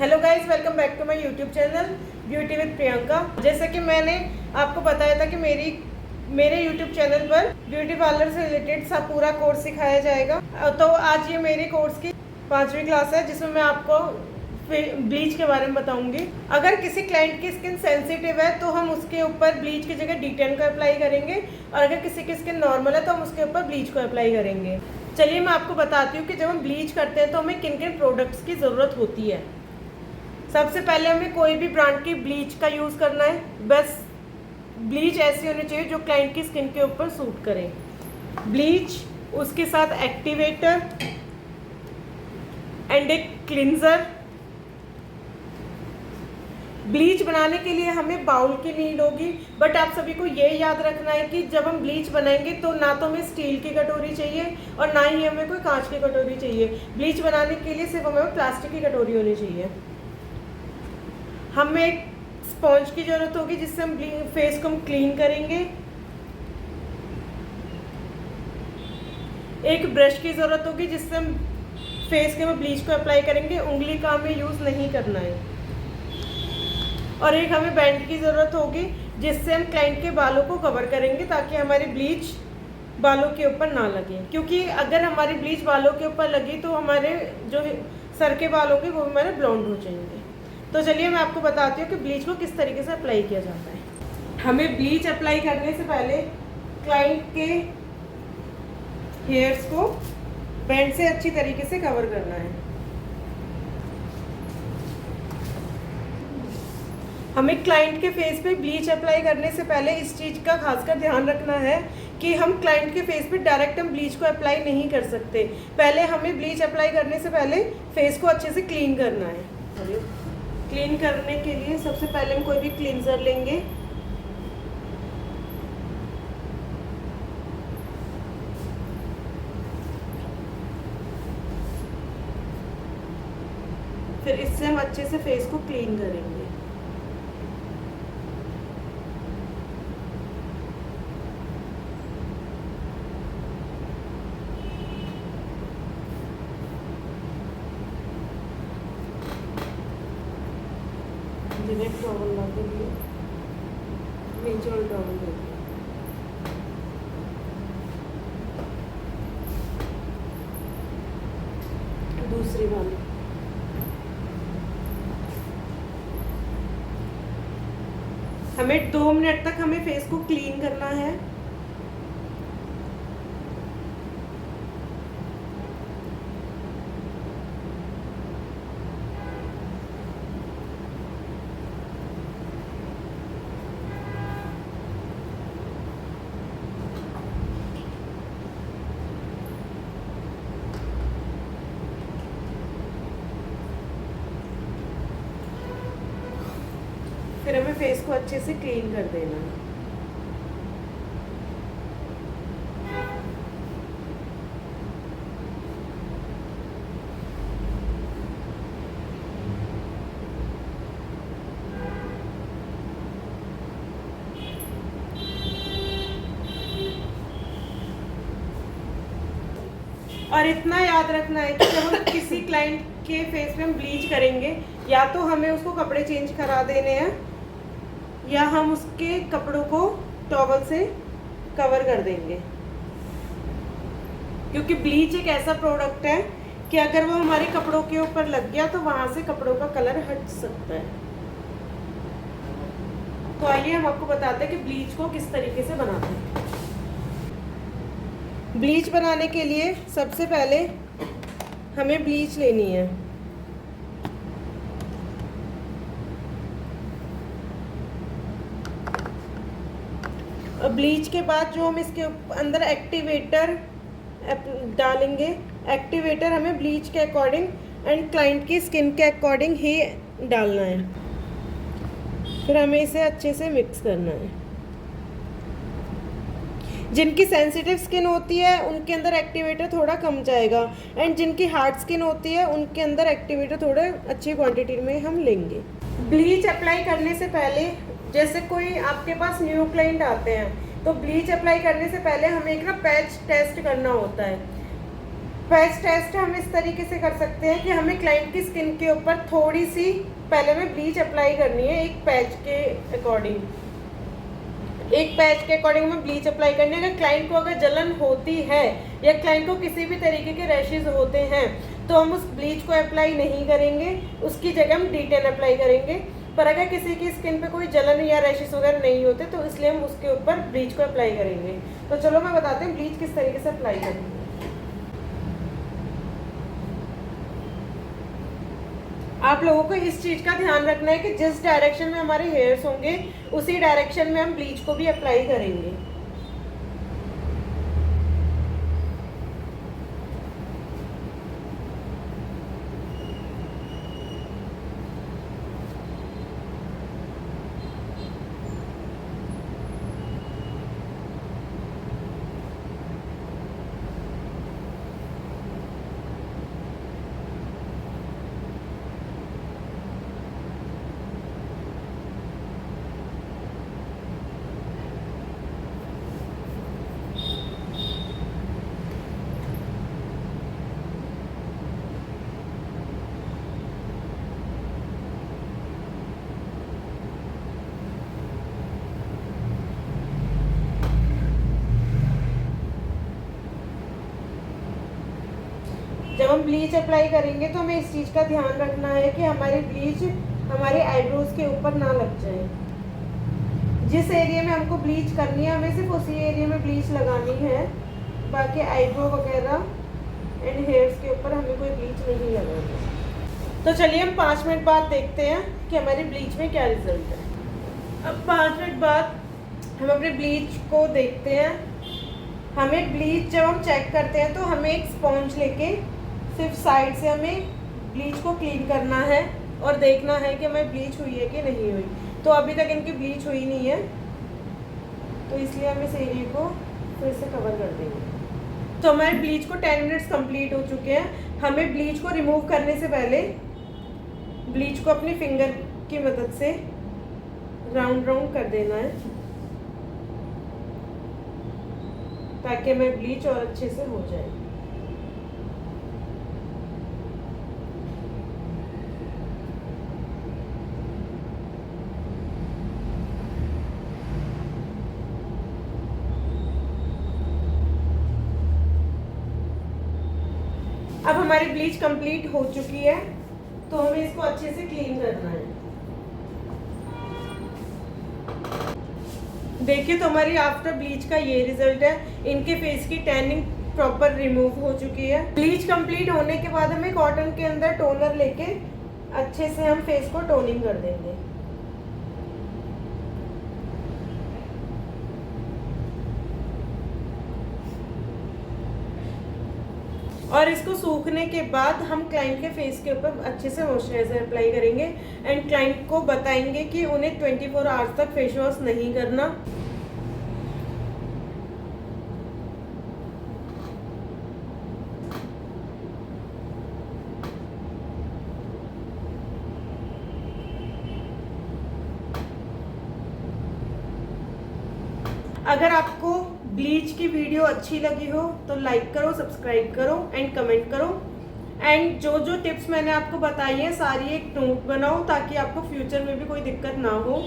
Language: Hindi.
Hello guys, welcome back to my YouTube channel beauty with Priyanka. जैसे कि मैंने आपको बताया था कि मेरे यूट्यूब चैनल पर ब्यूटी पार्लर से रिलेटेड सब पूरा कोर्स सिखाया जाएगा। तो आज ये मेरे कोर्स की 5वीं क्लास है, जिसमें मैं आपको ब्लीच के बारे में बताऊंगी। अगर किसी क्लाइंट की स्किन सेंसिटिव है तो हम उसके ऊपर ब्लीच की जगह D10 को अप्लाई करेंगे, और अगर किसी की स्किन नॉर्मल है तो हम उसके ऊपर ब्लीच को अप्लाई करेंगे। चलिए मैं आपको बताती हूँ कि जब हम ब्लीच करते हैं तो हमें किन किन प्रोडक्ट्स की ज़रूरत होती है। सबसे पहले हमें कोई भी ब्रांड की ब्लीच का यूज़ करना है। बस ब्लीच ऐसी होनी चाहिए जो क्लाइंट की स्किन के ऊपर सूट करे। ब्लीच, उसके साथ एक्टिवेटर एंड एक क्लिंजर। ब्लीच बनाने के लिए हमें बाउल की नीड होगी, बट आप सभी को ये याद रखना है कि जब हम ब्लीच बनाएंगे तो ना तो हमें स्टील की कटोरी चाहिए और ना ही हमें कोई कांच की कटोरी चाहिए। ब्लीच बनाने के लिए सिर्फ हमें प्लास्टिक की कटोरी होनी चाहिए। हमें एक स्पॉन्ज की ज़रूरत होगी जिससे हम फेस को हम क्लीन करेंगे। एक ब्रश की ज़रूरत होगी जिससे हम फेस के में ब्लीच को अप्लाई करेंगे। उंगली का हमें यूज़ नहीं करना है। और एक हमें बैंड की ज़रूरत होगी जिससे हम क्लाइंट के बालों को कवर करेंगे ताकि हमारी ब्लीच बालों के ऊपर ना लगे, क्योंकि अगर हमारी ब्लीच बालों के ऊपर लगी तो हमारे जो सर के बाल होंगे वो हमारे ब्लॉन्ड हो जाएंगे। तो चलिए मैं आपको बताती हूँ कि ब्लीच को किस तरीके से अप्लाई किया जाता है। हमें ब्लीच अप्लाई करने से पहले क्लाइंट के हेयर्स को बैंड से अच्छी तरीके से कवर करना है। हमें क्लाइंट के फेस पे ब्लीच अप्लाई करने से पहले इस चीज़ का खासकर ध्यान रखना है कि हम क्लाइंट के फेस पे डायरेक्ट हम ब्लीच को अप्लाई नहीं कर सकते। पहले हमें ब्लीच अप्लाई करने से पहले फेस को अच्छे से क्लीन करना है। क्लीन करने के लिए सबसे पहले हम कोई भी क्लींजर लेंगे। फिर इससे हम अच्छे से फेस को क्लीन करेंगे। डायरेक्ट टॉवल ला के लिए नीचे वाली टॉवल देंगे। दूसरी वाली हमें 2 मिनट तक हमें फेस को क्लीन करना है। फिर हमें फेस को अच्छे से क्लीन कर देना है। और इतना याद रखना है कि जब हम किसी क्लाइंट के फेस पे हम ब्लीच करेंगे, या तो हमें उसको कपड़े चेंज करा देने हैं या हम उसके कपड़ों को टॉवल से कवर कर देंगे, क्योंकि ब्लीच एक ऐसा प्रोडक्ट है कि अगर वो हमारे कपड़ों के ऊपर लग गया तो वहां से कपड़ों का कलर हट सकता है। तो आइए हम आपको बताते हैं कि ब्लीच को किस तरीके से बनाते हैं। ब्लीच बनाने के लिए सबसे पहले हमें ब्लीच लेनी है। और ब्लीच के बाद जो हम इसके अंदर एक्टिवेटर डालेंगे, एक्टिवेटर हमें ब्लीच के अकॉर्डिंग एंड क्लाइंट की स्किन के अकॉर्डिंग ही डालना है। फिर हमें इसे अच्छे से मिक्स करना है। जिनकी सेंसिटिव स्किन होती है उनके अंदर एक्टिवेटर थोड़ा कम जाएगा, एंड जिनकी हार्ड स्किन होती है उनके अंदर एक्टिवेटर थोड़े अच्छी क्वांटिटी में हम लेंगे। ब्लीच अप्लाई करने से पहले, जैसे कोई आपके पास न्यू क्लाइंट आते हैं तो ब्लीच अप्लाई करने से पहले हमें एक ना पैच टेस्ट करना होता है। पैच टेस्ट हम इस तरीके से कर सकते हैं कि हमें क्लाइंट की स्किन के ऊपर थोड़ी सी पहले में ब्लीच अप्लाई करनी है, एक पैच के अकॉर्डिंग हमें ब्लीच अप्लाई करनी है। अगर क्लाइंट को अगर जलन होती है या क्लाइंट को किसी भी तरीके के रैशेज होते हैं तो हम उस ब्लीच को अप्लाई नहीं करेंगे, उसकी जगह हम D10 अप्लाई करेंगे। पर अगर किसी की स्किन पे कोई जलन या रैशेज वगैरह नहीं होते तो इसलिए हम उसके ऊपर ब्लीच को अप्लाई करेंगे। तो चलो मैं बताती हूँ ब्लीच किस तरीके से अप्लाई करेंगे। आप लोगों को इस चीज़ का ध्यान रखना है कि जिस डायरेक्शन में हमारे हेयर्स होंगे उसी डायरेक्शन में हम ब्लीच को भी अप्लाई करेंगे। जब हम ब्लीच अप्लाई करेंगे तो हमें इस चीज़ का ध्यान रखना है कि हमारी ब्लीच हमारे आईब्रोज के ऊपर ना लग जाए। जिस एरिया में हमको ब्लीच करनी है हमें सिर्फ उसी एरिया में ब्लीच लगानी है, बाकी आईब्रो वगैरह एंड हेयर्स के ऊपर हमें कोई ब्लीच नहीं लगानी। तो चलिए हम 5 मिनट बाद देखते हैं कि हमारी ब्लीच में क्या रिजल्ट है। अब 5 मिनट बाद हम अपने ब्लीच को देखते हैं। हमें ब्लीच जब हम चेक करते हैं तो हमें एक स्पॉन्ज लेके सिर्फ साइड से हमें ब्लीच को क्लीन करना है और देखना है कि हमें ब्लीच हुई है कि नहीं हुई। तो अभी तक इनकी ब्लीच हुई नहीं है तो इसलिए हम इस एरिया को फिर से कवर कर देंगे। तो हमारे ब्लीच को 10 मिनट्स कंप्लीट हो चुके हैं। हमें ब्लीच को रिमूव करने से पहले ब्लीच को अपनी फिंगर की मदद से राउंड राउंड कर देना है ताकि हमें ब्लीच और अच्छे से हो जाए। अब हमारी ब्लीच कंप्लीट हो चुकी है तो हमें इसको अच्छे से क्लीन करना है। देखिए तो हमारी आफ्टर ब्लीच का ये रिजल्ट है। इनके फेस की टैनिंग प्रॉपर रिमूव हो चुकी है। ब्लीच कंप्लीट होने के बाद हमें कॉटन के अंदर टोनर लेके अच्छे से हम फेस को टोनिंग कर देंगे। और इसको सूखने के बाद हम क्लाइंट के फेस के ऊपर अच्छे से मॉइस्चराइजर अप्लाई करेंगे एंड क्लाइंट को बताएंगे कि उन्हें 24 आवर्स तक फेस वॉश नहीं करना। अगर आपको ब्लीच की वीडियो अच्छी लगी हो तो लाइक करो, सब्सक्राइब करो एंड कमेंट करो। एंड जो जो टिप्स मैंने आपको बताई हैं सारी एक नोट बनाओ ताकि आपको फ्यूचर में भी कोई दिक्कत ना हो।